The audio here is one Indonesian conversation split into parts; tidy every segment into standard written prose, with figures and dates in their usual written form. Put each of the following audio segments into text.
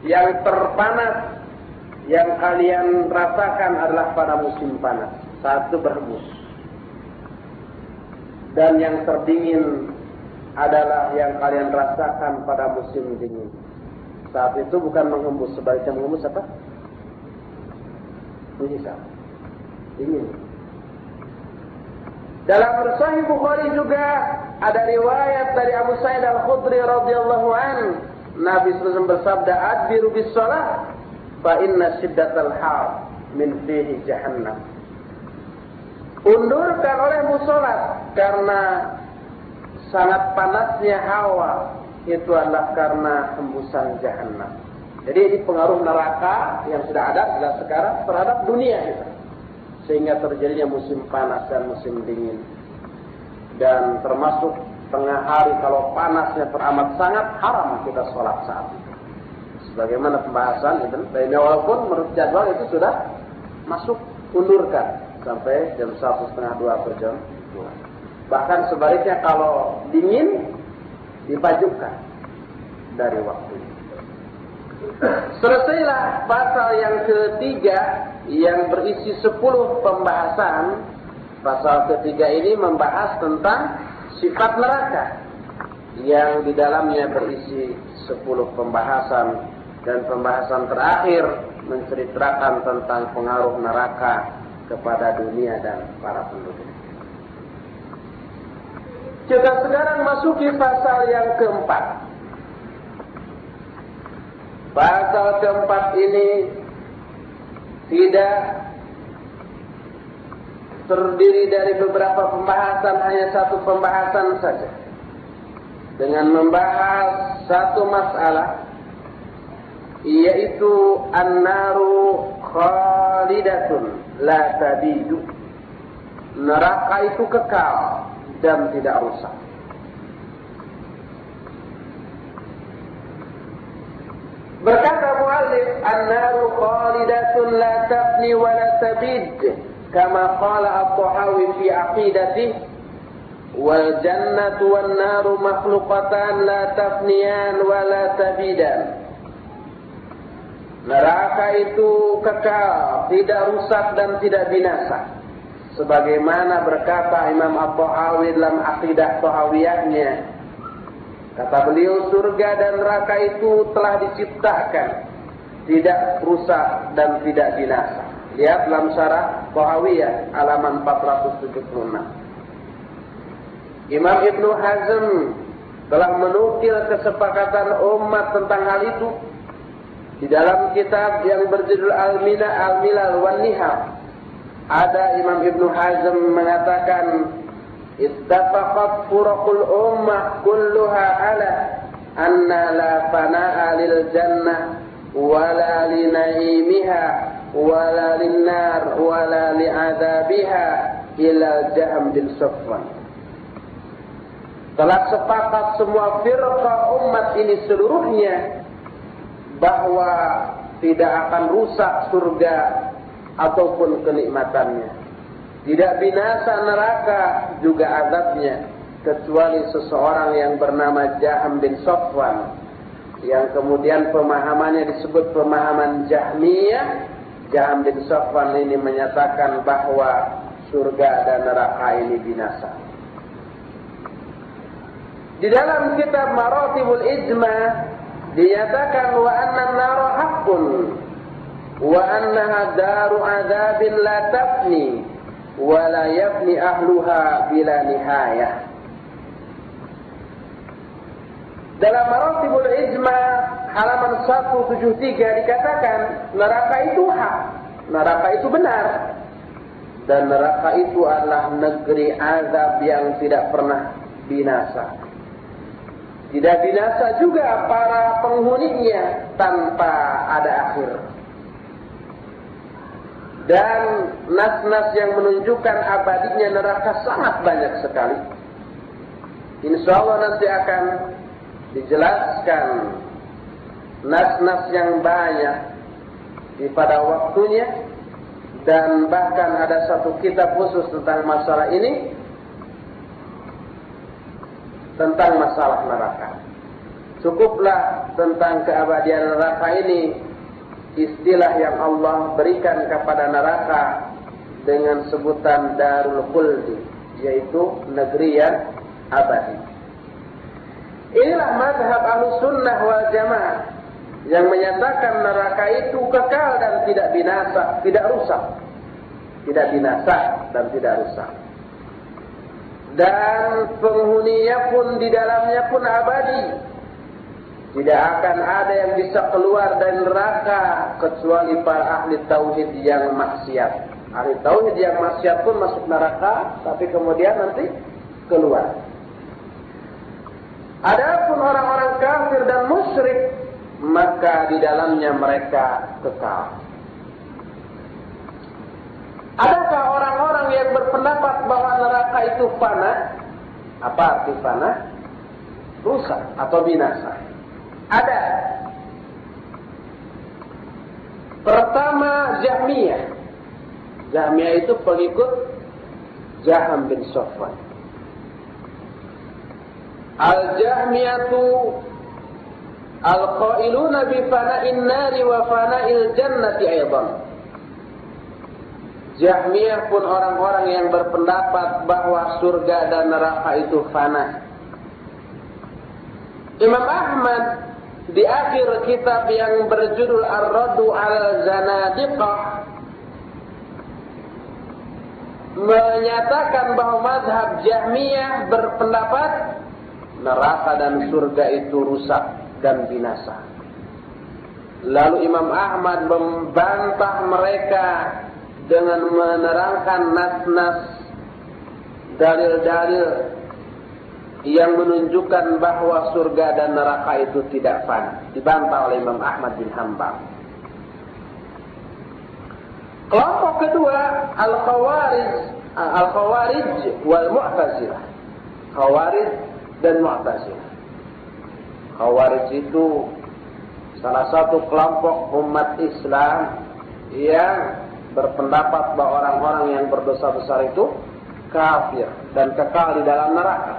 yang terpanas yang kalian rasakan adalah pada musim panas, saat itu berhembus. Dan yang terdingin adalah yang kalian rasakan pada musim dingin. Saat itu bukan menghembus, sebaliknya menghembus apa? Menyisap. Dingin. Dalam Sahih Bukhari juga ada riwayat dari Abu Sa'id Al-Khudri radhiyallahu anhu, Nabi SAW bersabda, "Adbiru bis shalah fa inna shiddatal har min fihi jahannam." Undurkan olehmu salat karena sangat panasnya hawa itu adalah karena hembusan jahannam. Jadi ini pengaruh neraka yang sudah ada sekarang terhadap dunia kita. Sehingga terjadinya musim panas dan musim dingin. Dan termasuk tengah hari kalau panasnya teramat sangat, haram kita sholat saat itu. Sebagaimana pembahasan itu, walaupun menurut jadwal itu sudah masuk, undurkan sampai jam 1:30 atau jam 2. Bahkan sebaliknya kalau dingin, dipajukan dari waktu. Selesailah pasal yang ketiga yang berisi 10 pembahasan. Pasal ketiga ini membahas tentang sifat neraka yang di dalamnya berisi 10 pembahasan, dan pembahasan terakhir menceritakan tentang pengaruh neraka kepada dunia dan para penduduk. Kita sekarang masuki pasal yang keempat. Pasal keempat ini tidak terdiri dari beberapa pembahasan, hanya satu pembahasan saja. Dengan membahas satu masalah, yaitu an-naru khalidatun la tabidu. Neraka itu kekal dan tidak rusak. Berkata muallif, an-naru khalidatun la tafni wa la tabid, kama qala at-Tahawi fi aqidatihi, wal jannatu wan naru makhluqatan la tafniyan wa la tabidan. Neraka itu kekal, tidak rusak dan tidak binasa. Sebagaimana berkata Imam At-Tahawi dalam aqidah Tahawiyahnya, kata beliau, surga dan neraka itu telah diciptakan, tidak rusak dan tidak binasa. Lihat dalam syarah Tahawiyah halaman 476. Imam Ibnu Hazm telah menukil kesepakatan umat tentang hal itu di dalam kitab yang berjudul Al-Milal wan Nihal. Ada Imam Ibnu Hazm mengatakan, ittafaqat furqul ummah kulluha ala anna la fana'a lil jannah wala li naimiha wala lin nar wala li adabiha ila jahm bil safwan. Telah sepakat semua firqah umat ini seluruhnya bahwa tidak akan rusak surga ataupun kenikmatannya, tidak binasa neraka juga azabnya, kecuali seseorang yang bernama Jahm bin Safwan, yang kemudian pemahamannya disebut pemahaman Jahmiyah. Jahm bin Safwan ini menyatakan bahwa surga dan neraka ini binasa. Di dalam kitab Maratibul Ijma dinyatakan wa anna an-nara haqqun wa annaha daru adzabin la tafni wa la yafni ahluha bila nihayah. Dalam Maratibul Ijma halaman 173 dikatakan neraka itu hak, neraka itu benar, dan neraka itu adalah negeri azab yang tidak pernah binasa. Tidak binasa juga para penghuninya tanpa ada akhir. Dan nas-nas yang menunjukkan abadinya neraka sangat banyak sekali. Insya Allah nanti akan dijelaskan nas-nas yang banyak pada waktunya. Dan bahkan ada satu kitab khusus tentang masalah ini, tentang masalah neraka. Cukuplah tentang keabadian neraka ini istilah yang Allah berikan kepada neraka dengan sebutan Darul Khuldi, yaitu negeri yang abadi. Inilah mazhab Ahlussunnah wal Jamaah yang menyatakan neraka itu kekal dan tidak binasa, tidak rusak. Tidak binasa dan tidak rusak. Dan penghuninya pun di dalamnya pun abadi. Tidak akan ada yang bisa keluar dari neraka kecuali para ahli tauhid yang maksiat. Ahli tauhid yang maksiat pun masuk neraka, tapi kemudian nanti keluar. Adapun orang-orang kafir dan musyrik, maka di dalamnya mereka kekal. Adakah orang-orang yang berpendapat bahwa neraka itu fana? Apa arti fana? Rusak atau binasa. Ada. Pertama, Jahmiyah. Jahmiyah itu pengikut Jaham bin Safwan. Al-Jahmiyatu al-qailuna bi fana'in nari wa fana'il jannati aidan. Jahmiyah pun orang-orang yang berpendapat bahwa surga dan neraka itu fana. Imam Ahmad di akhir kitab yang berjudul Ar-Raddu al-Zanadiqah menyatakan bahwa mazhab Jahmiyah berpendapat neraka dan surga itu rusak dan binasa. Lalu Imam Ahmad membantah mereka dengan menerangkan nas-nas dalil-dalil yang menunjukkan bahwa surga dan neraka itu tidak fana. Dibantah oleh Imam Ahmad bin Hanbal. Kelompok kedua, Al-Khawarij wal Mu'tazilah. Khawarij dan Mu'tazilah. Khawarij itu salah satu kelompok umat Islam yang berpendapat bahwa orang-orang yang berdosa besar itu kafir dan kekal di dalam neraka.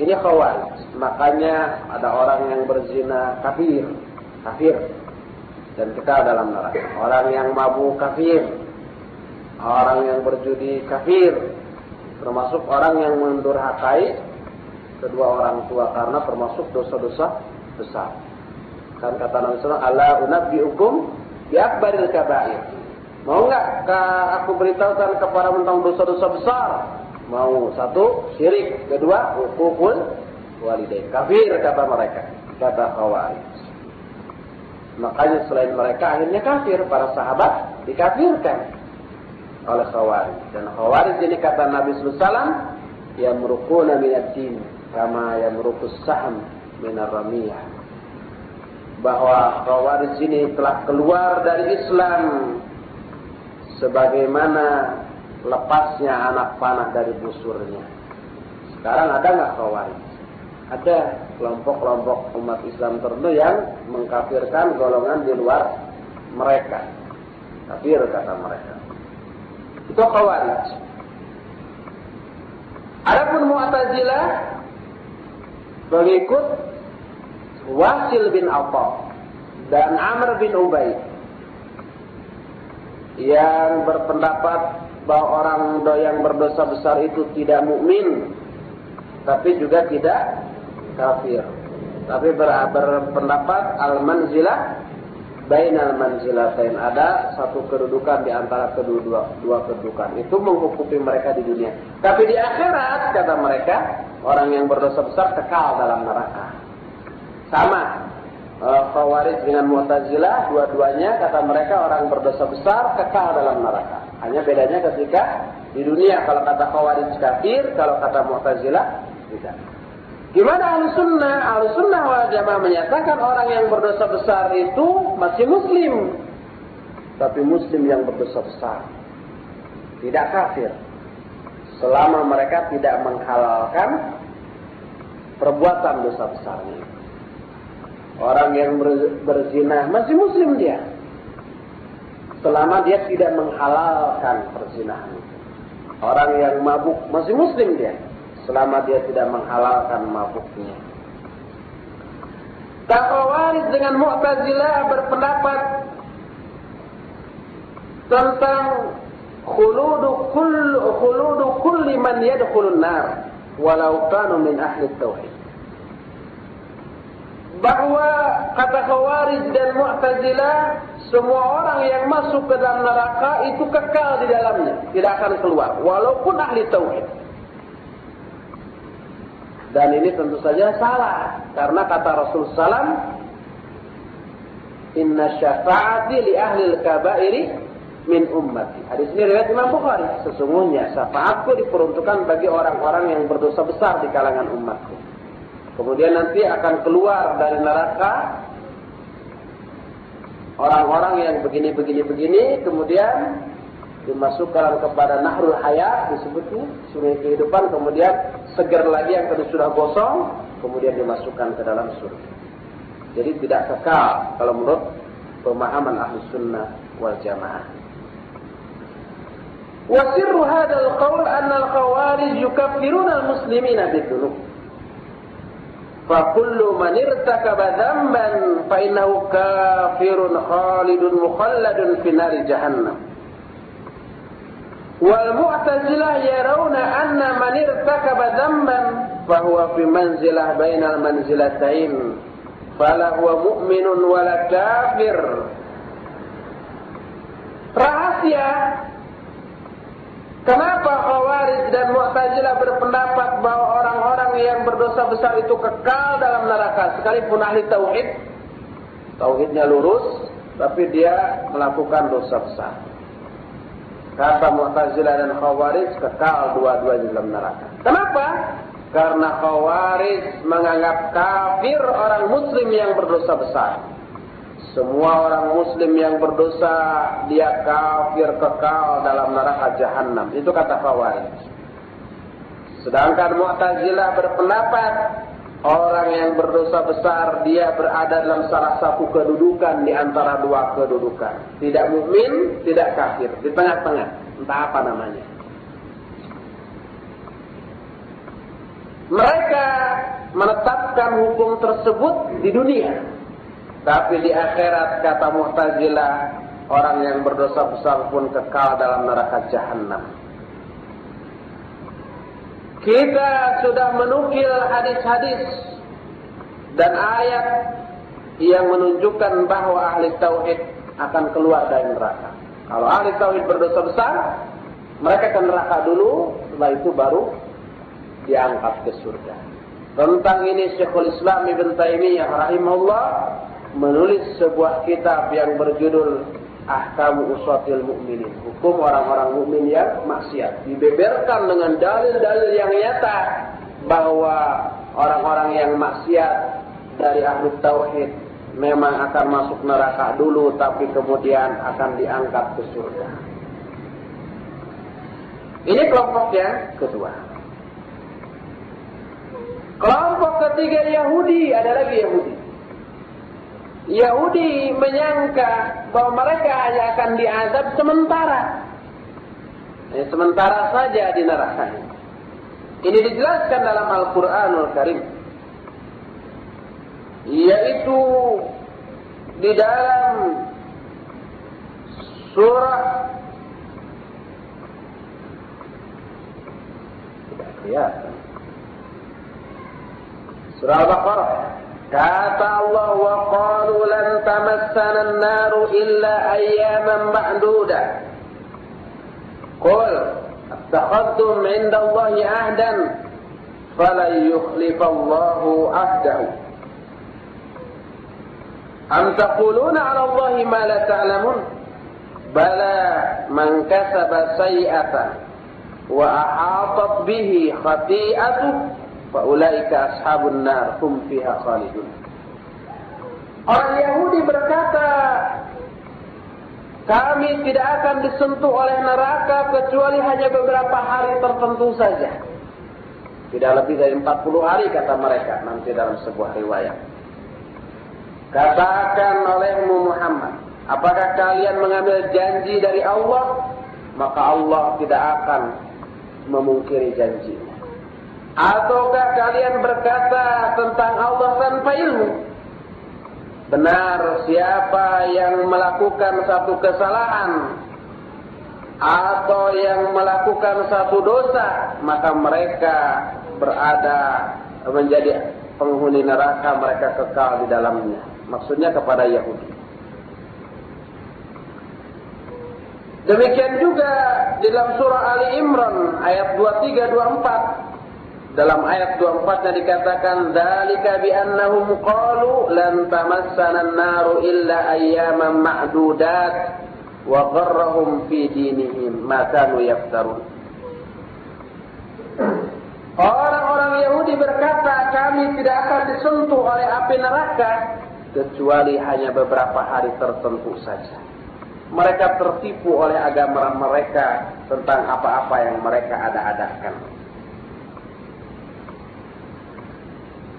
Ini Khawarij. Makanya ada orang yang berzina kafir dan kekal dalam neraka. Orang yang mabuk kafir, orang yang berjudi kafir, termasuk orang yang mendurhakai kedua orang tua karena termasuk dosa-dosa besar. Kan kata Nabi sallallahu alaihi wasallam, "Ala unabbiukum bi akbaril kaba'ir." Mau enggak aku beritahukan kepada tentang dosa-dosa besar? Mau. Satu, syirik. Kedua, uququl walidain. Kafir kata mereka, kata Khawarij. Makanya selain mereka akhirnya kafir, para sahabat dikafirkan oleh Khawarij. Dan Khawarij ini kata Nabi sallallahu alaihi wasallam, yamruquna minad din kama yamruqus sahm minar ramiyah. Bahwa Khawarij ini telah keluar dari Islam sebagaimana lepasnya anak panah dari busurnya. Sekarang ada nggak Khawarij? Ada kelompok-kelompok umat Islam tertentu yang mengkafirkan golongan di luar mereka. Kafir kata mereka. Itu Khawarij. Adapun Mu'tazilah pengikut Wasil bin Atha dan Amr bin Ubaid yang berpendapat bahwa orang yang berdosa besar itu tidak mukmin, tapi juga tidak kafir. Tapi berpendapat al-manzilah bainal manzilatain, ada satu kedudukan di antara dua kedudukan. Itu menghukumi mereka di dunia. Tapi di akhirat kata mereka, orang yang berdosa besar kekal dalam neraka. Sama Khawarij dengan Mu'tazilah, dua-duanya kata mereka orang berdosa besar kekal dalam neraka. Hanya bedanya ketika di dunia kalau kata Khawarij kafir, kalau kata Mu'tazilah tidak. Gimana Ahlussunnah? Ahlussunnah wal Jamaah menyatakan orang yang berdosa besar itu masih muslim. Tapi muslim yang berdosa besar, tidak kafir. Selama mereka tidak menghalalkan perbuatan dosa besarnya. Orang yang berzina masih muslim dia, selama dia tidak menghalalkan perzinahan. Orang yang mabuk masih muslim dia, selama dia tidak menghalalkan mabuknya. Khawarij dengan Mu'tazilah berpendapat tentang khuludu kulli man yadkhulun nar walau kanu min ahli tauhid. Bahwa kata Khawarij dan Mu'tazilah, semua orang yang masuk ke dalam neraka itu kekal di dalamnya, tidak akan keluar walaupun ahli tauhid. Dan ini tentu saja salah, karena kata Rasul sallam, inna syafa'ati li ahli al-kabairi min ummati. Hadis ini riwayat Imam Bukhari. Sesungguhnya syafaatku diperuntukkan bagi orang-orang yang berdosa besar di kalangan umatku. Kemudian nanti akan keluar dari neraka orang-orang yang begini, kemudian dimasukkan kepada Nahrul Hayat, disebutnya sungai kehidupan, kemudian segar lagi yang tadi sudah gosong, kemudian dimasukkan ke dalam surga. Jadi tidak kekal kalau menurut pemahaman Ahlus Sunnah wal Jamaah. Wa sirru hadzal qaul anna al-khawarij yukaffiruna al-muslimina bidunub. Fa kullu man irtakaba dhanban fa innahu kafirun khalidun mukhalladun fi nari jahannam. Wal Mu'tazilah yarawna anna man irtakaba dhanban fa huwa fi manzilah bainal manzilatain fala huwa mu'minun wala kafir. Rahasia kenapa Khawarij dan Mu'tazilah berpendapat bahwa orang-orang yang berdosa besar itu kekal dalam neraka sekalipun ahli tauhid, tauhidnya lurus tapi dia melakukan dosa besar. Kata Mu'tazilah dan Khawarij kekal dua-duanya dalam neraka. Kenapa? Karena Khawarij menganggap kafir orang muslim yang berdosa besar. Semua orang muslim yang berdosa dia kafir kekal dalam neraka jahanam. Itu kata Khawarij. Sedangkan Mu'tazilah berpendapat orang yang berdosa besar dia berada dalam salah satu kedudukan di antara dua kedudukan. Tidak mukmin, tidak kafir, di tengah-tengah. Entah apa namanya. Mereka menetapkan hukum tersebut di dunia. Tapi di akhirat kata Mu'tazilah, orang yang berdosa besar pun kekal dalam neraka jahanam. Kita sudah menukil hadis-hadis dan ayat yang menunjukkan bahwa ahli tauhid akan keluar dari neraka. Kalau ahli tauhid berdosa besar, mereka ke neraka dulu, setelah itu baru diangkat ke surga. Tentang ini Syekhul Islam Ibn Taimiyah rahimahullah menulis sebuah kitab yang berjudul Ahkamu Usatil Mu'minin, hukum orang-orang mukmin yang maksiat. Dibeberkan dengan dalil-dalil yang nyata bahwa orang-orang yang maksiat dari ahli tauhid memang akan masuk neraka dulu, tapi kemudian akan diangkat ke surga. Ini kelompok yang kedua. Kelompok ketiga Yahudi, ada lagi Yahudi. Yahudi menyangka bahwa mereka hanya akan diazab sementara. Sementara saja di neraka. Ini dijelaskan dalam Al-Quranul Karim. Yaitu di dalam surah tidak kelihatan. Surah Al-Baqarah. Kata Allah, wa qalu lan tamassana an-naru illa ayyaman ma'dudah. Qul attakhadtum 'inda Allahi 'ahdan falan yukhlifa Allahu 'ahdahu. Am taquluna 'ala Allahi ma la ta'lamun? Bala man kasaba sayyi'atan wa ahatat bihi khati'atuhu faulaika ashabun nar hum fiha khalidun. Orang Yahudi berkata, kami tidak akan disentuh oleh neraka kecuali hanya beberapa hari tertentu saja. Tidak lebih dari 40 hari kata mereka nanti dalam sebuah riwayat. Katakan olehmu Muhammad, apakah kalian mengambil janji dari Allah? Maka Allah tidak akan memungkiri janjinya. Ataukah kalian berkata tentang Allah tanpa ilmu? Benar, siapa yang melakukan satu kesalahan atau yang melakukan satu dosa, maka mereka berada menjadi penghuni neraka, mereka kekal di dalamnya. Maksudnya kepada Yahudi. Demikian juga dalam surah Ali Imran ayat 23-24. Dalam ayat 24-nya dikatakan, "Dzalika bi annahum qalu lan tamassana an-naru illa ayyaman ma'dudat wa gharrahum fi dinihim ma kanu yaftarun." Orang-orang Yahudi berkata, kami tidak akan disentuh oleh api neraka kecuali hanya beberapa hari tertentu saja. Mereka tertipu oleh agama mereka tentang apa-apa yang mereka ada-adakan.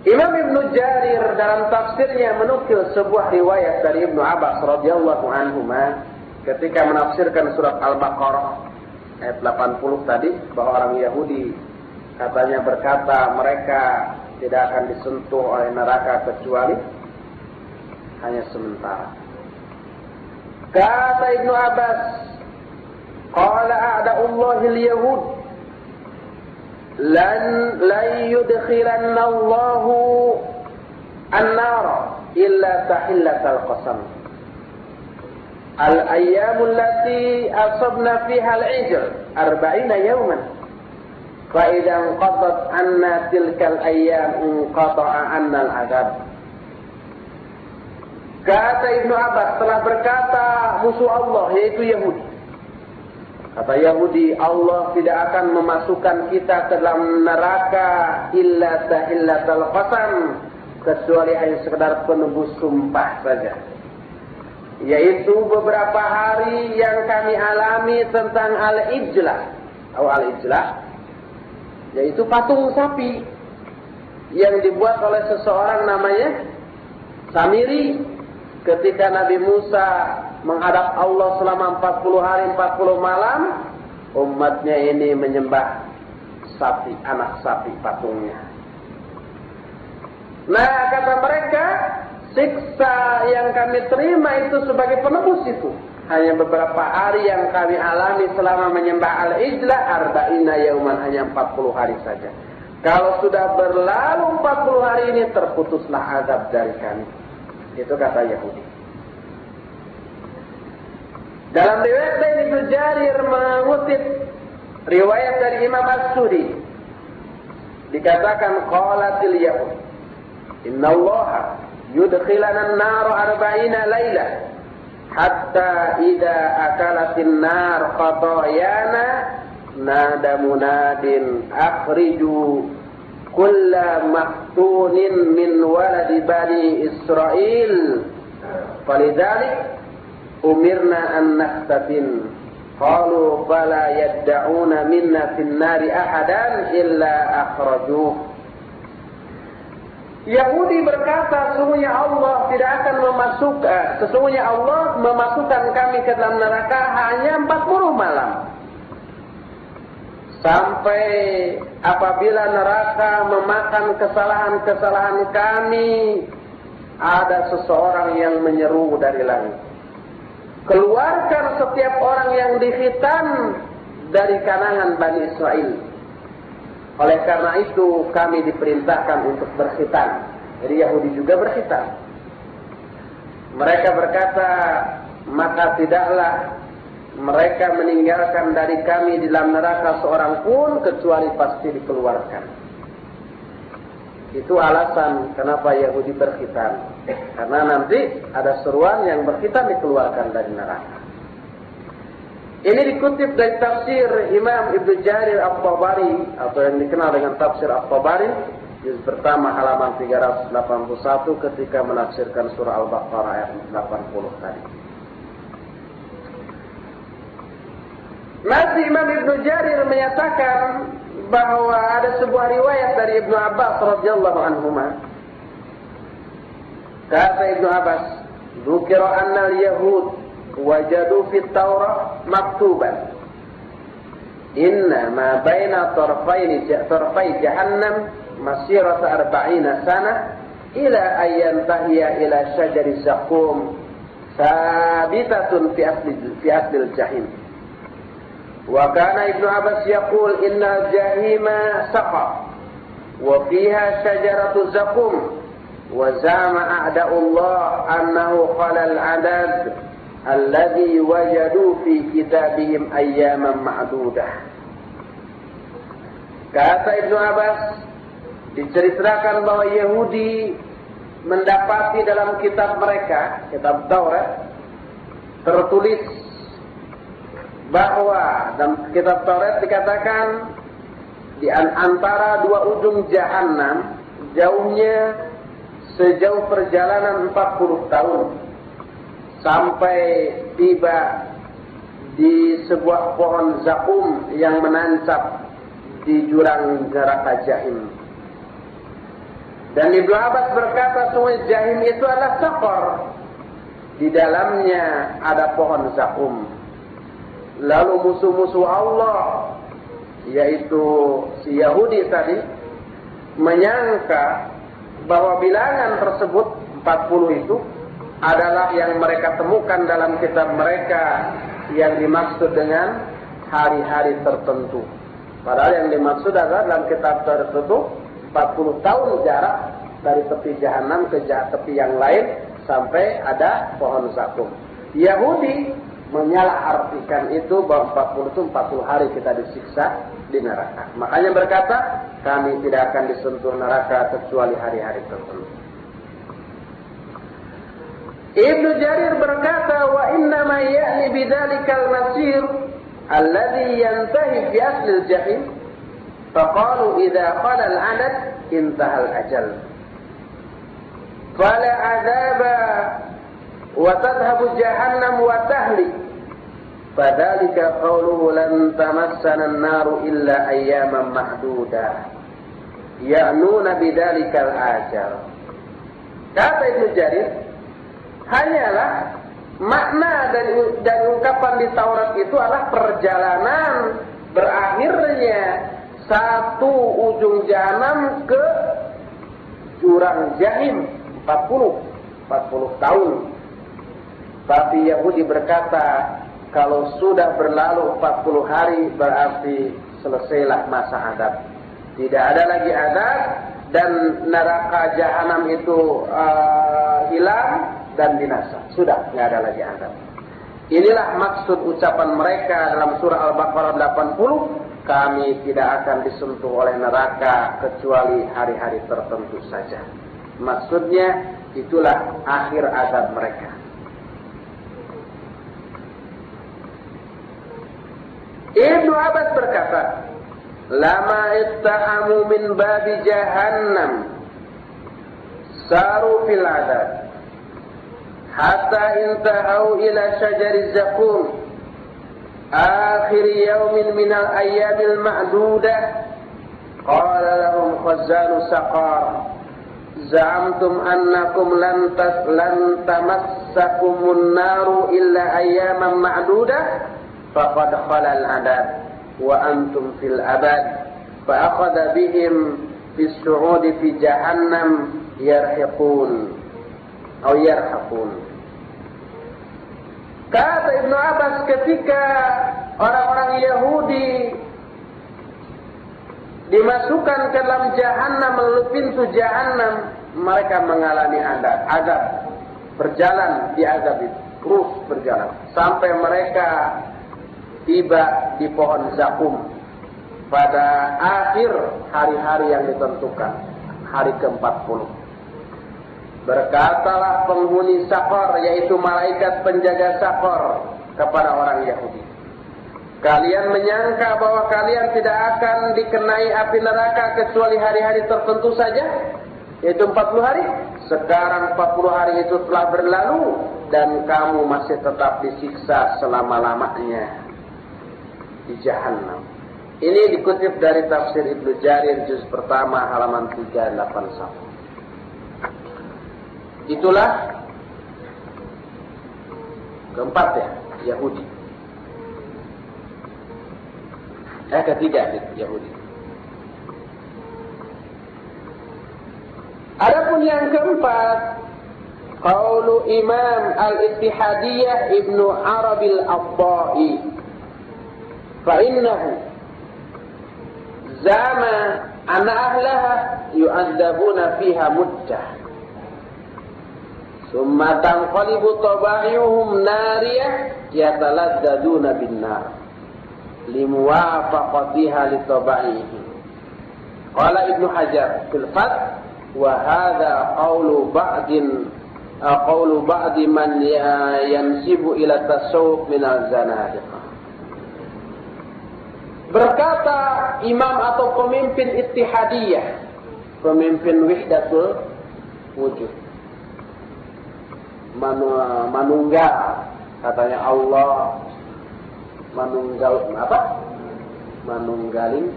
Imam Ibnu Jarir dalam tafsirnya menukil sebuah riwayat dari Ibnu Abbas radhiyallahu anhuma ketika menafsirkan surat Al-Baqarah ayat 80 tadi, bahwa orang Yahudi katanya berkata mereka tidak akan disentuh oleh neraka kecuali hanya sementara. Kata Ibnu Abbas, qala a'da'ullahi al-yahud lan yudkhilanna Allahu an-nar illa tahillatal qasam. Al-ayyamu allati asabna fiha al-ijr 40 yawman. Fa idza qadat anna tilkal ayyam inqata'a 'anna al-'adab. Kata Ibnu Abbas, telah berkata musuh Allah yaitu Yahudi. Kata Yahudi, Allah tidak akan memasukkan kita ke dalam neraka illa tahillatal qasam, kecuali hanya sekedar penebus sumpah saja. Yaitu beberapa hari yang kami alami tentang al-ijlah. Atau al-ijlah yaitu patung sapi yang dibuat oleh seseorang namanya Samiri. Ketika Nabi Musa menghadap Allah selama 40 hari 40 malam, umatnya ini menyembah sapi, anak sapi patungnya. Nah, kata mereka, siksa yang kami terima itu sebagai penebus itu hanya beberapa hari yang kami alami selama menyembah al-ijlah, arba'ina yauman, hanya 40 hari saja. Kalau sudah berlalu 40 hari ini, terputuslah azab dari kami. Itu kata Yahudi. Dalam riwayat dari Ibnu Jarir mengutip riwayat dari Imam As-Sudi, dikatakan qalatil yahud inna Allah yudkhilana an-nar 40 laila hatta idza akalatin nar khatayana nada munadin akhriju kulla maqtunin min waladi bani Israel falidzalik umirna an nahtatin qalu fala yad'una minna fin nari ahadan illa akhrajuh. Yahudi berkata, sesungguhnya Allah tidak akan sesungguhnya Allah memasukkan kami ke dalam neraka hanya 40 malam. Sampai apabila neraka memakan kesalahan-kesalahan kami, ada seseorang yang menyeru dari langit, keluarkan setiap orang yang dikhitan dari kalangan Bani Israel. Oleh karena itu kami diperintahkan untuk berkhitan. Jadi Yahudi juga berkhitan. Mereka berkata, maka tidaklah mereka meninggalkan dari kami di dalam neraka seorang pun kecuali pasti dikeluarkan. Itu alasan kenapa Yahudi berkhitan. Karena nanti ada seruan yang berkhitan dikeluarkan dari neraka. Ini dikutip dari tafsir Imam Ibnu Jarir At-Tabari, atau yang dikenal dengan tafsir At-Tabari, juz pertama halaman 381 ketika menafsirkan surah Al-Baqarah ayat 80 tadi. Masih Imam Ibnu Jarir menyatakan bahwa ada sebuah riwayat dari Ibnu Abbas radhiyallahu anhuma. Kata Ibnu Abbas, "Dzukira anna al-yahud wajadu fit Taurah maktuban inna ma baina tarfai jahannam masirata 40 sana ila ayyan tahiya ila syajari zakum sabitatun fi aslil jahim. Wa kana Ibnu Abbas yaqul innal jahima saqa wa fiha syajaratu zakum wa zama a'da'ullah annahu qalal adad alladhi wajadu fi kitabihim ayyaman ma'dudah. Kata Ibnu Abbas, diceritakan bahwa Yahudi mendapati dalam kitab mereka, kitab Taurat, tertulis bahwa dalam kitab Taurat dikatakan di antara dua ujung jahanam jauhnya sejauh perjalanan 40 tahun sampai tiba di sebuah pohon zakum yang menancap di jurang neraka jahim. Dan Ibnu Abbas berkata semua jahim itu adalah sakor. Di dalamnya ada pohon zakum. Lalu musuh-musuh Allah, yaitu si Yahudi tadi, menyangka bahwa bilangan tersebut 40 itu adalah yang mereka temukan dalam kitab mereka yang dimaksud dengan hari-hari tertentu. Padahal yang dimaksud adalah dalam kitab tertentu 40 tahun jarak dari tepi jahanam ke tepi yang lain sampai ada pohon zakum. Yahudi menyalahartikan itu bahwa 40 itu 40 hari kita disiksa di neraka. Makanya berkata, kami tidak akan disentuh neraka kecuali hari-hari tertentu. Ibnu Jarir berkata, wa innama ya'ni bidzalikal masir alladhi yantahi fi aslil jahim. Faqalu idza qala al-'adad intaha al-ajal. Fala 'adzaba wa tadhhabu jahannam wa tahlik. Fadzalika qawluhu lan tamassana an-naru illa ayyaman ma'dudah. Ya'nuna bidzalikal ajal. Kata Ibnu Jarir, hanyalah makna dari ungkapan di Taurat itu adalah perjalanan berakhirnya satu ujung jahanam ke jurang jahim 40 tahun. Tapi Yahudi berkata, kalau sudah berlalu 40 hari berarti selesailah masa adab. Tidak ada lagi adab dan neraka jahanam itu hilang dan binasa. Sudah tidak ada lagi adab. Inilah maksud ucapan mereka dalam surah Al-Baqarah 80. Kami tidak akan disentuh oleh neraka kecuali hari-hari tertentu saja. Maksudnya itulah akhir azab mereka. Ibnu Abbas berkata, lama ittahamu min babi jahannam saru fil adab hatta intahau ila syajari zakum akhir yaumin minal ayyamil ma'dudah. Qala lahum khazanu saqar za'amtum annakum lan tamassakumun naru illa ayyaman ma'dudah faqad khalal adab wa antum fil abad fa akhadha bihim fi su'udi fi jahannam yarhiqun atau yarhaqun. Kata Ibnu Abbas, ketika orang-orang Yahudi dimasukkan ke dalam jahannam melalui pintu jahannam, mereka mengalami azab, berjalan di azab itu, terus berjalan sampai mereka tiba di pohon zakum pada akhir hari-hari yang ditentukan, hari ke-40. Berkatalah penghuni Sakor, yaitu malaikat penjaga Sakor, kepada orang Yahudi, kalian menyangka bahwa kalian tidak akan dikenai api neraka kecuali hari-hari tertentu saja, yaitu 40 hari. Sekarang 40 hari itu telah berlalu dan kamu masih tetap disiksa selama-lamanya di jahannam. Ini dikutip dari tafsir Ibnu Jarir juz pertama halaman 381. Itulah keempat ya, Yahudi. Ketiga Yahudi. Adapun yang keempat, qaulu Imam Al-Ittihadiyah Ibnu Arabi Al-Abba'i, fa innahu zama anna ahlaha yu'adzabuna fiha muddah, thumma tanqalibu taba'ihum nariyah yataladdaduna bin nar limuwafaqatiha li taba'ihim. Qala Ibnu Hajar fil Fath, wa hadha qawlu ba'di man yansibu ila tasawuf min al-zanadiqah. Berkata imam atau pemimpin Ittihadiyah, pemimpin Wihdatul Wujud, manunggal, katanya Allah manunggaling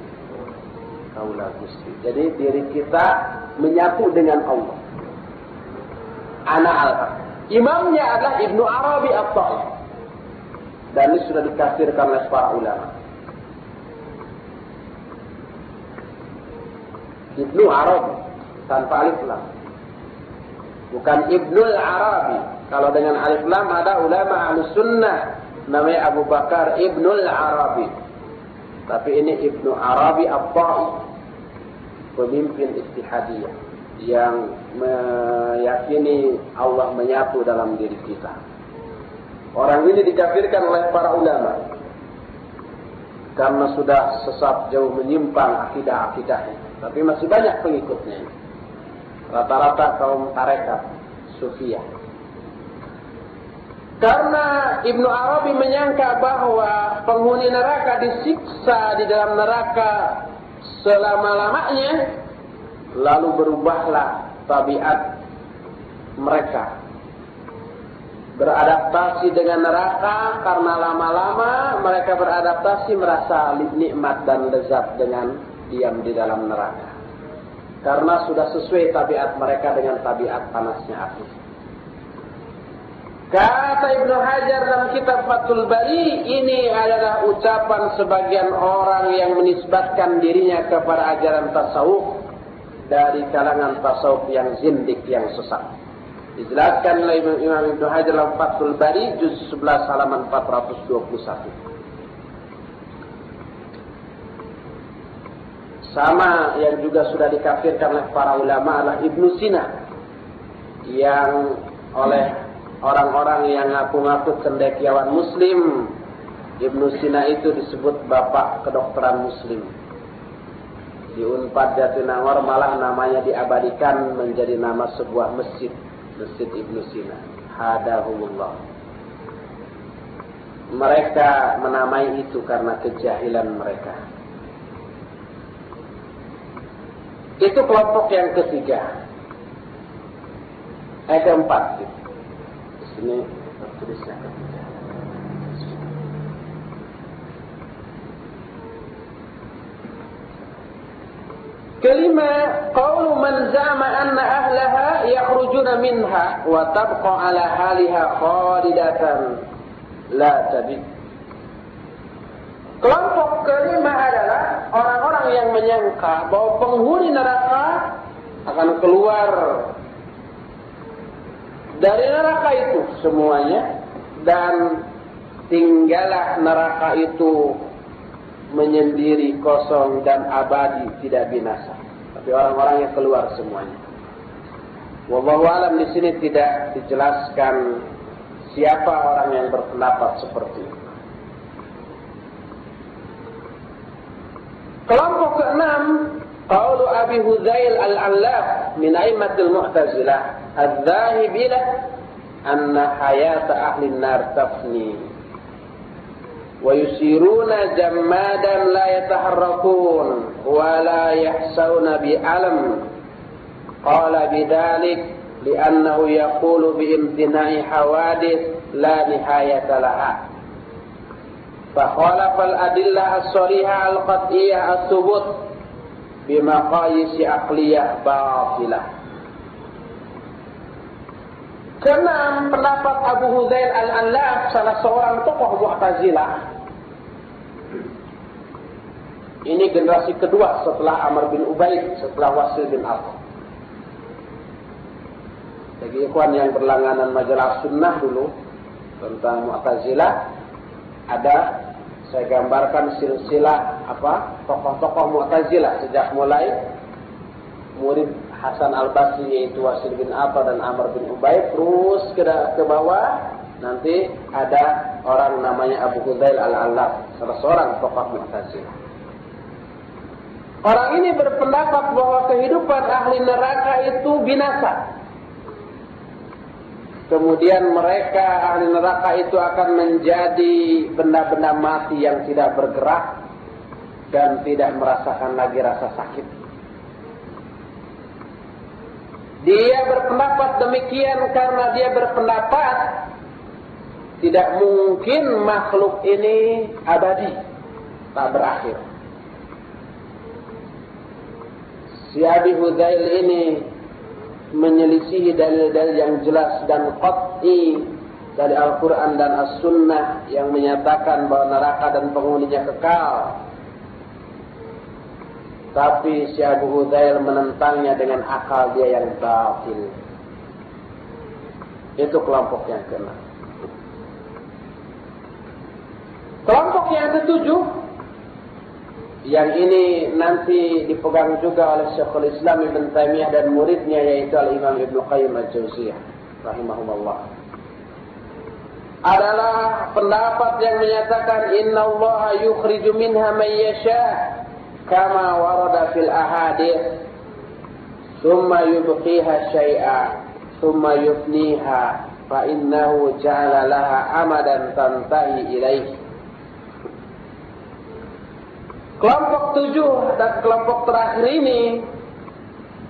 kaulah Gusti. Jadi diri kita menyatu dengan Allah. Imamnya adalah Ibnu Arabi At-Ta'i, dan ini sudah dikafirkan oleh para ulama. Ibnu Arabi tanpa alif lam, bukan Ibnul Arabi. Kalau dengan alif lam ada ulama Ahlus Sunnah namanya Abu Bakar Ibnul Arabi. Tapi ini Ibnu Arabi At-Ta'i, pemimpin Ittihadiyah yang meyakini Allah menyatu dalam diri kita. Orang ini dikafirkan oleh para ulama karena sudah sesat jauh menyimpang akidah-akidahnya. Tapi masih banyak pengikutnya. Rata-rata kaum tarekat Sufiyah. Karena Ibnu Arabi menyangka bahwa penghuni neraka disiksa di dalam neraka selama-lamanya, lalu berubahlah tabiat mereka. Beradaptasi dengan neraka, karena lama-lama mereka beradaptasi merasa nikmat dan lezat dengan diam di dalam neraka. Karena sudah sesuai tabiat mereka dengan tabiat panasnya api. Kata Ibnu Hajar dalam kitab Fathul Bari, ini adalah ucapan sebagian orang yang menisbatkan dirinya kepada ajaran tasawuf dari kalangan tasawuf yang zindik, yang sesat. Dijelaskan oleh Imam Ibnu Hajar dalam Fathul Bari juz 11 halaman 421. Sama yang juga sudah dikafirkan oleh para ulama adalah Ibnu Sina, yang oleh orang-orang yang ngaku-ngaku cendekiawan Muslim, Ibnu Sina itu disebut bapak kedokteran Muslim. Di Unpad Jatinangor malah namanya diabadikan menjadi nama sebuah masjid, Masjid Ibnu Sina. Hadahumullah. Mereka menamai itu karena kejahilan mereka. Itu kelompok yang ketiga. Keempat. Di sini tertulisnya ketiga. Kelima, qaulu man za'ama anna ahlaha yakhrujuna minha wa tabqa ala haliha khalidatan la tabid. Kelompok kelima adalah orang-orang yang menyangka bahwa penghuni neraka akan keluar dari neraka itu semuanya, dan tinggallah neraka itu menyendiri, kosong dan abadi, tidak binasa. Tapi orang-orang yang keluar semuanya. Wallahu alam, di sini tidak dijelaskan siapa orang yang berpendapat seperti itu. Kelompok keenam, qaulu Abi Huzail Al-Allaf min a'immatil Mu'tazilah adz-dzahibila anna hayata ahli an-nar tafni wa yusiruna jammadan la yataharrakun wa la yahsawna bi alam. Qala bidzalik li'annahu yaqulu bi imtina'i hawadits la nihayata laha. فخالف الأدلة الصريحة القطعية الثبوت بمقاييس عقلية باطلة. Keenam, pendapat Abu Huzail Al-Allaf, salah seorang tokoh Mu'tazilah. Ini generasi kedua setelah Amr bin Ubaid, setelah Wasil bin Arqam. Bagi ikhwan yang berlangganan majalah sunnah dulu tentang Mu'tazilah, ada saya gambarkan silsilah tokoh-tokoh Mu'tazilah sejak mulai murid Hasan Al-Basri yaitu Wasil bin Atta dan Amr bin Ubaid, terus ke bawah nanti ada orang namanya Abu Hudail Al-Allaf, salah seorang tokoh Mu'tazilah. Orang ini berpendapat bahwa kehidupan ahli neraka itu binasa. Kemudian mereka ahli neraka itu akan menjadi benda-benda mati yang tidak bergerak dan tidak merasakan lagi rasa sakit. Dia berpendapat demikian karena dia berpendapat tidak mungkin makhluk ini abadi, tak berakhir. Si Abi Hudail ini menyelisihi dalil-dalil yang jelas dan qat'i dari Al-Quran dan As-Sunnah yang menyatakan bahwa neraka dan penghuninya kekal. Tapi si Abu Hudail menentangnya dengan akal dia yang batil. Itu kelompok yang ke-6. Kelompok yang ke-7, yang ini nanti dipegang juga oleh Syekhul Islam Ibn Taimiyah dan muridnya yaitu Al-Imam Ibnu Qayyim Al-Jauziyah rahimahumullah, adalah pendapat yang menyatakan innallaha yukhriju minha man yasha' kama warada fil ahadits thumma yubqiha syai'a thumma yufniha fa innahu ja'ala laha amadan tantahi ilaihi. Kelompok 7 dan kelompok terakhir ini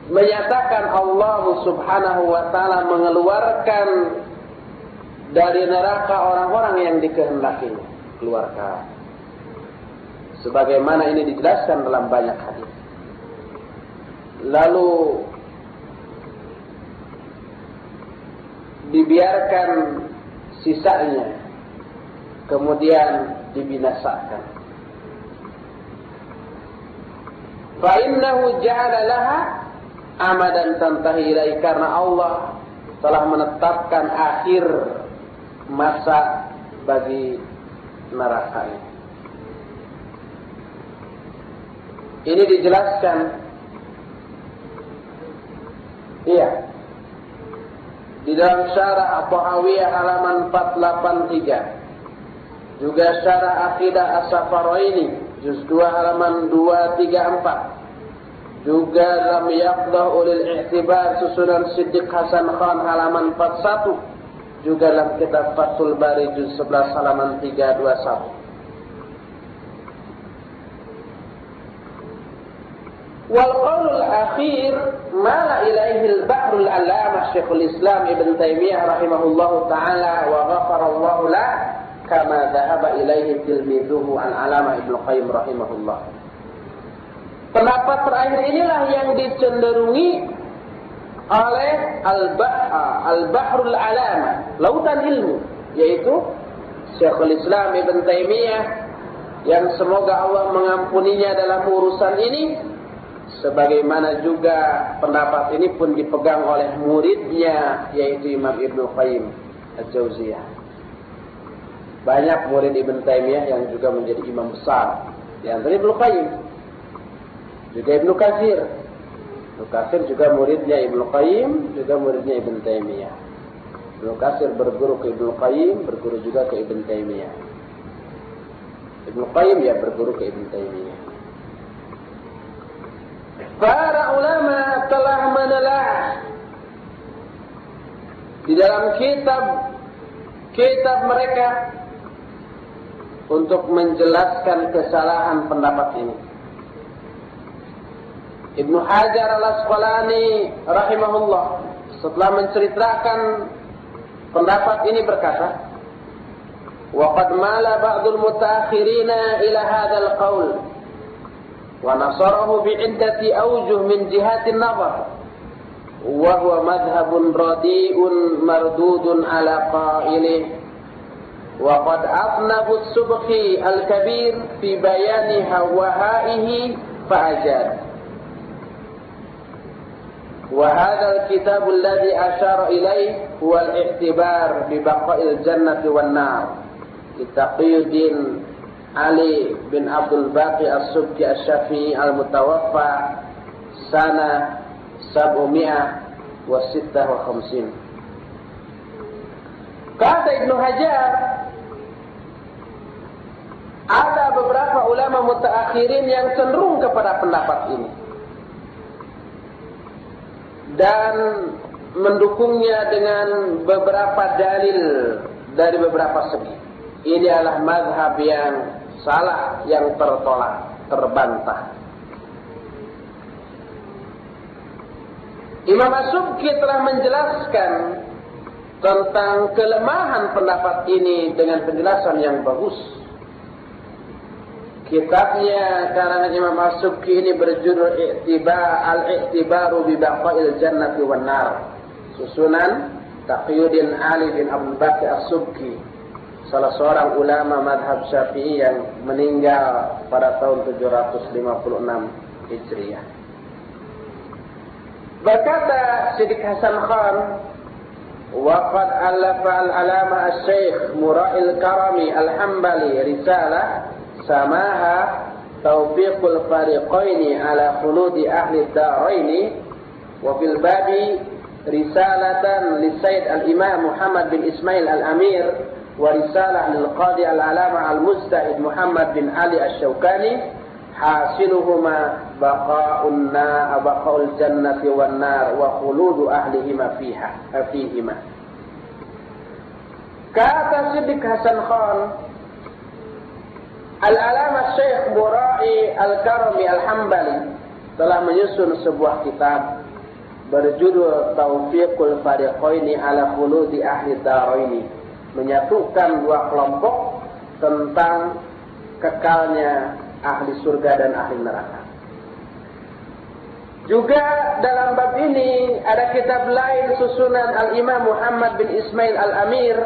menyatakan Allah Subhanahu wa ta'ala mengeluarkan dari neraka orang-orang yang dikehendakinya keluarkan. Sebagaimana ini dijelaskan dalam banyak hadis. Lalu dibiarkan sisanya, kemudian dibinasakan. Fa'innahu ja'ala laha amadan tantahi ilaihi, karena Allah telah menetapkan akhir masa bagi neraka ini. Ini dijelaskan, iya, di dalam syarah At-Tahawiyah halaman 483, juga syarah Aqidah As-Safaroini juz 2 halaman 234, juga dalam Yaqdah Ulil I'tibar susunan Siddiq Hasan Khan halaman 41, juga dalam kitab Fathul Bari juz 11 halaman 321. Wal qaulul akhir mala ilaihi al-bahrul allamah Syekhul Islam Ibn Taimiyah rahimahullahu taala wa ghafarallahu lah, kama dhahaba ilaihi tilmidhuhu al-alama Ibnu Qayyim rahimahullah. Pendapat terakhir inilah yang dicenderungi oleh al-bahrul alama, lautan ilmu, yaitu Syekhul Islam Ibn Taimiyah yang semoga Allah mengampuninya dalam urusan ini. Sebagaimana juga pendapat ini pun dipegang oleh muridnya yaitu Imam Ibnu Qayyim Al-Jauziyah. Banyak murid Ibn Taimiyah yang juga menjadi imam besar. Di antara Ibnu Qayyim, juga Ibnu Katsir. Ibnu Katsir juga muridnya Ibnu Qayyim, juga muridnya Ibn Taimiyah. Ibnu Katsir berguru ke Ibnu Qayyim, berguru juga ke Ibn Taimiyah. Ibnu Qayyim ya berguru ke Ibn Taimiyah. Para ulama telah menelaah di dalam kitab mereka untuk menjelaskan kesalahan pendapat ini. Ibnu Hajar Al-Asqalani rahimahullah setelah menceritakan pendapat ini berkata, "Wa qad mala ba'dul mutaakhirina ila hadzal qaul wa nasarahu bi'iddati awjuh min jihatin nazar wa huwa madhhabun radi'un mardudun ala qailih wa qad afnabu as-subhi al-kabir fi bayani hawaihi fa'ajad." Wa hadzal kitab alladhi asyara ilaih huwa al-i'tibar bi baqa'il jannati wan nar. Taqiyuddin Ali bin Abdul Baqi As-Subki Asy-Syafi'i al-Mutawaffa sana 756. Kata Ibnu Hajar, ada beberapa ulama mutaakhirin yang cenderung kepada pendapat ini dan mendukungnya dengan beberapa dalil dari beberapa segi. Ini adalah mazhab yang salah, yang tertolak, terbantah. Imam As-Subki telah menjelaskan tentang kelemahan pendapat ini dengan penjelasan yang bagus. Kitabnya karangan Imam As-Subki ini berjudul Al-I'tibaru bi Baqa'il Jannati wan Nar. Susunan Taqiyuddin Ali bin Abdul Baqi As-Subki, salah seorang ulama mazhab Syafi'i yang meninggal pada tahun 756 Hijriah. Berkata Siddiq Hasan Khan, وقد ألف العلامة الشيخ مرائي الكرمي الحنبلي رسالة سماها توفيق الفريقين على خلود أهل الدارين وفي الباب رسالة للسيد الإمام محمد بن إسماعيل الأمير ورسالة للقاضي العلامة المجتهد محمد بن علي الشوكاني حاصلهما بقاء الجنة والنار وخلود أهلهما فيهما. Kata Siddiq Hasan Khan, Al-Alama Syekh Murai Al-Karami Al-Hambali telah menyusun sebuah kitab berjudul Taufiqul Fariqaini ala Khuludi Ahli Daraini, menyatukan dua kelompok tentang kekalnya ahli surga dan ahli neraka. Juga dalam bab ini ada kitab lain susunan Al-Imam Muhammad bin Ismail Al-Amir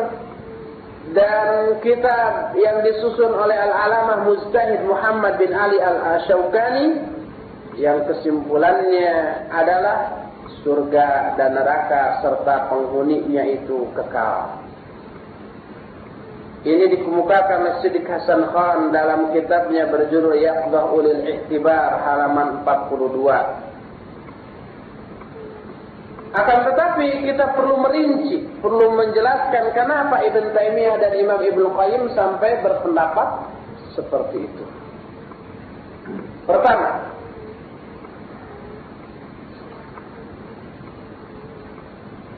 dan kitab yang disusun oleh Al-Alamah Mujtahid Muhammad bin Ali Al-Syaukani yang kesimpulannya adalah surga dan neraka serta penghuninya itu kekal. Ini dikemukakan oleh Siddiq Hasan Khan dalam kitabnya berjudul Yaqdah Ulil I'tibar halaman 42. Akan tetapi kita perlu merinci, perlu menjelaskan kenapa Ibn Taimiyah dan Imam Ibnu Qayyim sampai berpendapat seperti itu. Pertama,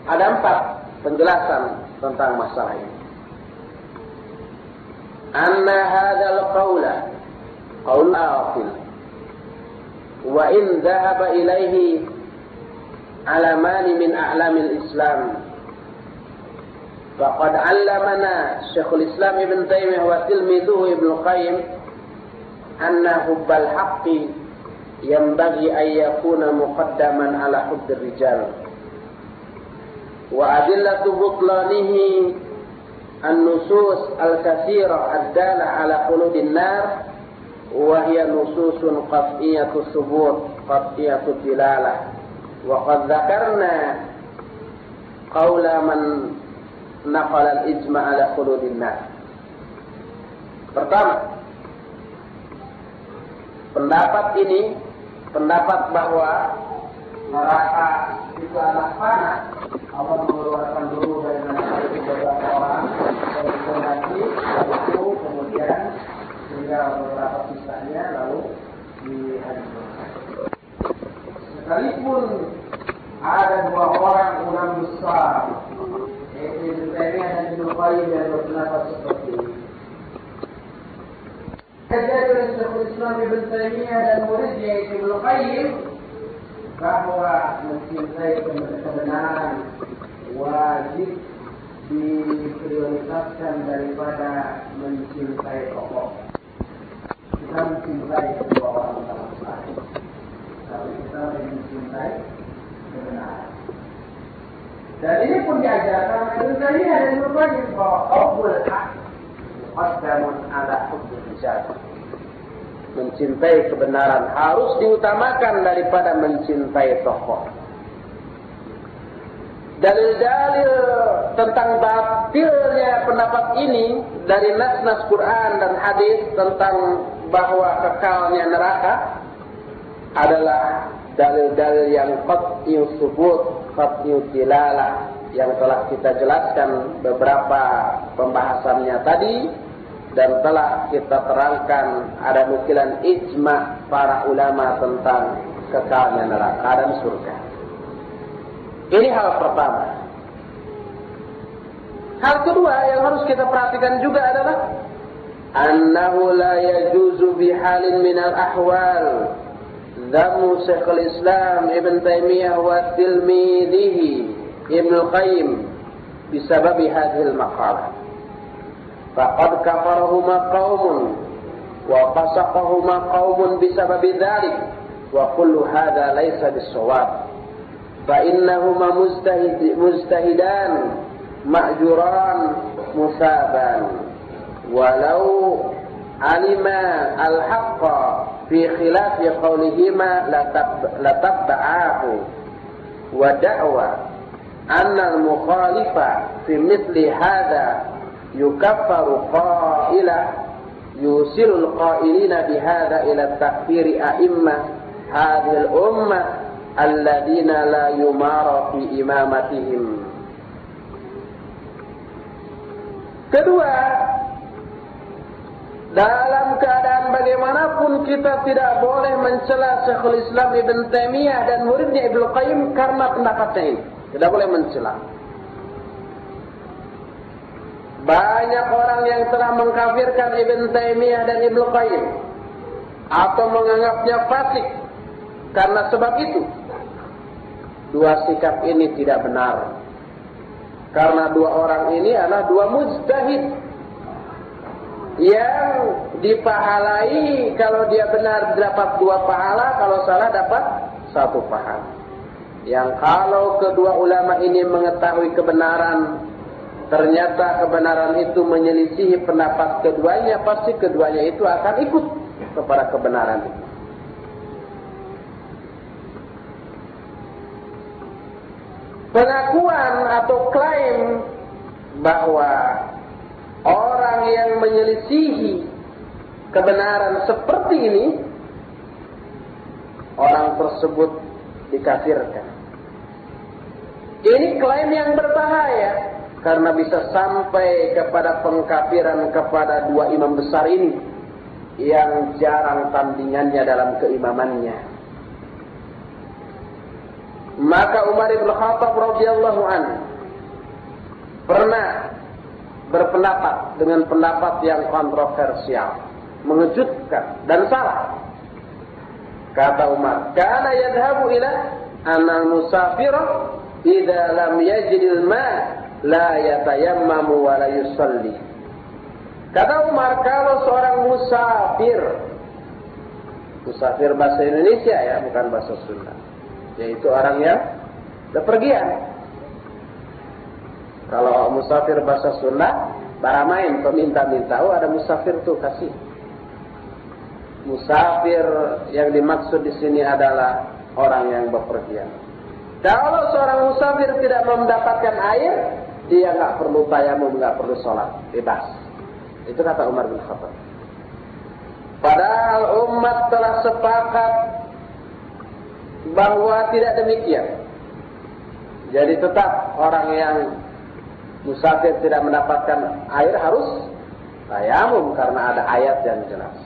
ada 4 penjelasan tentang masalah ini. Anna hadzal qawla qaul aqil wa in dhahaba ilaihi alaman min a'lamil Islam faqad 'allamana Syekhul Islam Ibn Taimiyah wa tilmidhuhu Ibnu Qayyim anna hubbal haqqi yanbaghi an yakuna muqaddaman ala hubdir rijal wa adillatu butlanihi النصوص الكثيرة الدالة على خلود النار وهي نصوص قطعية الثبوت قطعية الدلالة وقد ذكرنا قول من نقل الإجماع على خلود النار. Pertama, pendapat ini pendapat bahwa neraka itu adalah panas. Allah mengeluarkan dulu dari neraka itu beberapa orang dan dikondisi, lalu kemudian tinggal beberapa sisanya lalu dihancurkan. Sekalipun ada 2 orang ulama besar, yaitu Ibnu Taimiyah dan Ibnu Qayyim yang berpendapat seperti ini. Kejadian Syekhul Islam Ibnu Taimiyah dan muridnya Ibnu Qayyim bahwa mencintai kebenaran wajib diprioritaskan daripada mencintai tokoh. Kita mencintai kedua orang lain, tapi kita mencintai kebenaran. Dan ini pun diajarkan oleh Taimiyah dan Ibnu Qayyim bahwa hubbul haq muqaddamun ala hubbil rijal. Mencintai kebenaran harus diutamakan daripada mencintai tokoh. dalil-dalil tentang batilnya pendapat ini dari nas-nas Quran dan hadis tentang bahwa kekalnya neraka adalah dalil-dalil yang qat'iyus subut, qat'iyud dilalah yang telah kita jelaskan beberapa pembahasannya tadi dan telah kita terangkan ada nukilan ijma' para ulama tentang kekalnya neraka dan surga. Ini hal pertama. Hal kedua yang harus kita perhatikan juga adalah annahu la yajuzu bihalin minal ahwal dhamu Syekhul Islam Ibn Taimiyah wa tilmidihi Ibn Qayyim bisababi hadhil maqalah. Faqad kafarahuma qaumun wa fasaqahuma qaumun bisababi dhalik wa kullu hadha laysa bis-shawab. فإنهما مجتهدان مأجوران مثابان ولو علما الحق في خلاف قولهما لتبعاه ودعوى أن المخالف في مثل هذا يكفر قائله يوصل القائلين بهذا إلى التكفير أئمة هذه الأمة alladzina la yumara fi imamatihim. Kedua, dalam keadaan bagaimanapun kita tidak boleh mencela Syekhul Islam Ibn Taimiyah dan muridnya Ibnu Qayyim karena pendapatnya ini. Tidak boleh mencela. Banyak orang yang telah mengkafirkan Ibn Taimiyah dan Ibnu Qayyim atau menganggapnya fasik karena sebab itu. Dua sikap ini tidak benar. Karena dua orang ini adalah dua mujtahid yang dipahalai, kalau dia benar dapat 2 pahala, kalau salah dapat 1 pahala. Yang kalau kedua ulama ini mengetahui kebenaran, ternyata kebenaran itu menyelisihi pendapat keduanya, pasti keduanya itu akan ikut kepada kebenaran itu. Pengakuan atau klaim bahwa orang yang menyelisihi kebenaran seperti ini, orang tersebut dikafirkan. Ini klaim yang berbahaya karena bisa sampai kepada pengkafiran kepada 2 imam besar ini yang jarang tandingannya dalam keimamannya. Maka Umar bin Khattab radhiyallahu anhu pernah berpendapat dengan pendapat yang kontroversial, mengejutkan dan salah. Kata Umar, "Kana yadhhabu ila anal musafir idza lam yajidil ma la yatayammamu wa la yusalli." Kata Umar, kalau seorang musafir bahasa Indonesia ya, bukan bahasa Sunda, yaitu orang yang bepergian. Kalau musafir bahasa Sunda, baramain, peminta-minta. Oh, ada musafir tuh, kasih. Musafir yang dimaksud di sini adalah orang yang bepergian. Kalau seorang musafir tidak mendapatkan air, dia nggak perlu tayamum, nggak perlu sholat, bebas. Itu kata Umar bin Khattab. Padahal umat telah sepakat bahwa tidak demikian. Jadi tetap orang yang musafir tidak mendapatkan air harus tayamum karena ada ayat yang jelas.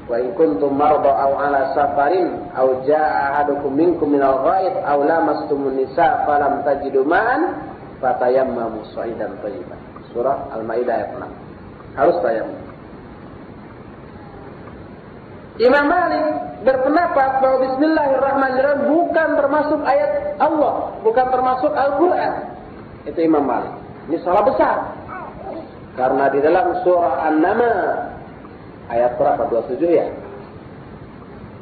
Wa in kuntum marda aw ala safarin aw jaa ahadukum minkum minal ghaid aw lamastumun nisa falam tajidu ma'an fatayammamu sa'idan thayyiban. Surah Al-Maidah ayat 6. Harus tayamum. Imam Malik berpendapat bahwa Bismillahirrahmanirrahim bukan termasuk ayat Allah, bukan termasuk Al-Quran. Itu Imam Malik. Ini salah besar. Karena di dalam surah An-Naml ayat berapa? 27 ya.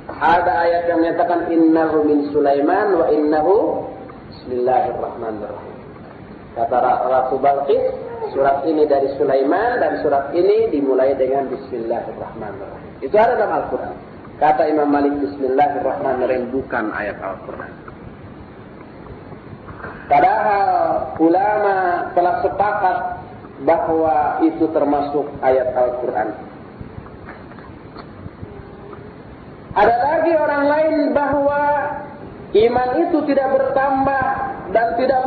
Ada ayat yang menyatakan innahu min Sulaiman wa innahu Bismillahirrahmanirrahim. Kata Ratu Balqis, surat ini dari Sulaiman dan surat ini dimulai dengan Bismillahirrahmanirrahim. Itu ada dalam Al-Quran. Kata Imam Malik, Bismillahirrahmanirrahim bukan ayat Al-Quran. Padahal ulama telah sepakat bahwa itu termasuk ayat Al-Quran. Ada lagi orang lain bahwa iman itu tidak bertambah dan tidak